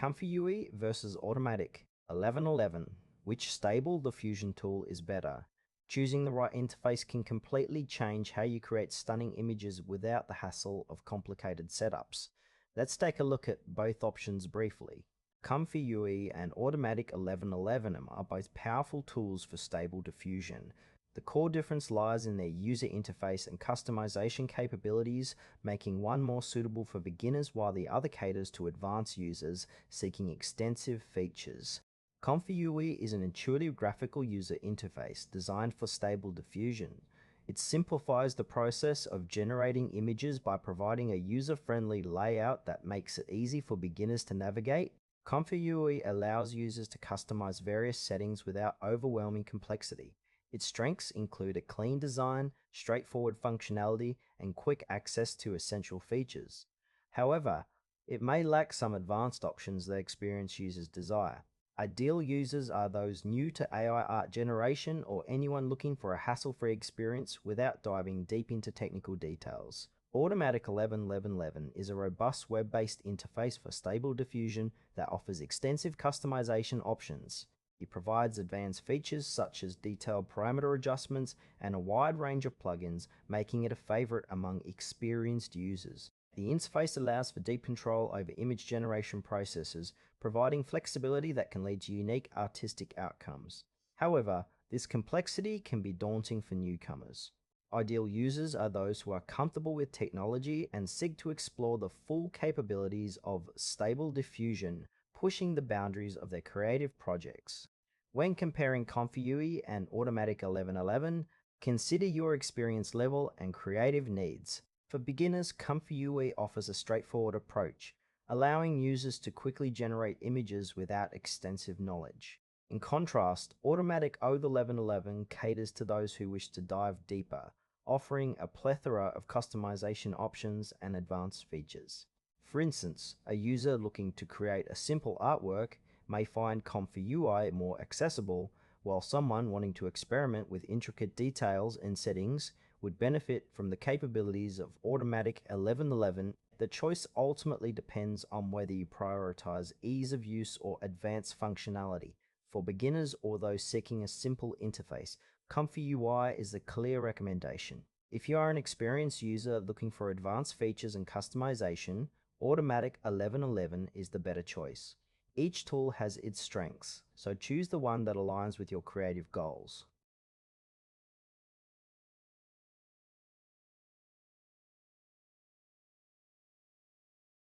ComfyUI versus Automatic 1111. Which Stable Diffusion tool is better? Choosing the right interface can completely change how you create stunning images without the hassle of complicated setups. Let's take a look at both options briefly. ComfyUI and Automatic 1111 are both powerful tools for Stable Diffusion. The core difference lies in their user interface and customization capabilities, making one more suitable for beginners while the other caters to advanced users seeking extensive features. ComfyUI is an intuitive graphical user interface designed for Stable Diffusion. It simplifies the process of generating images by providing a user-friendly layout that makes it easy for beginners to navigate. ComfyUI allows users to customize various settings without overwhelming complexity. Its strengths include a clean design, straightforward functionality, and quick access to essential features. However, it may lack some advanced options that experienced users desire. Ideal users are those new to AI art generation or anyone looking for a hassle-free experience without diving deep into technical details. Automatic 1111 is a robust web-based interface for Stable Diffusion that offers extensive customization options. It provides advanced features such as detailed parameter adjustments and a wide range of plugins, making it a favorite among experienced users. The interface allows for deep control over image generation processes, providing flexibility that can lead to unique artistic outcomes. However, this complexity can be daunting for newcomers. Ideal users are those who are comfortable with technology and seek to explore the full capabilities of Stable Diffusion, pushing the boundaries of their creative projects. When comparing ComfyUI and Automatic 1111, consider your experience level and creative needs. For beginners, ComfyUI offers a straightforward approach, allowing users to quickly generate images without extensive knowledge. In contrast, Automatic 1111 caters to those who wish to dive deeper, offering a plethora of customization options and advanced features. For instance, a user looking to create a simple artwork may find ComfyUI more accessible, while someone wanting to experiment with intricate details and settings would benefit from the capabilities of Automatic 1111. The choice ultimately depends on whether you prioritize ease of use or advanced functionality. For beginners or those seeking a simple interface, ComfyUI is a clear recommendation. If you are an experienced user looking for advanced features and customization, Automatic 1111 is the better choice. Each tool has its strengths, so choose the one that aligns with your creative goals.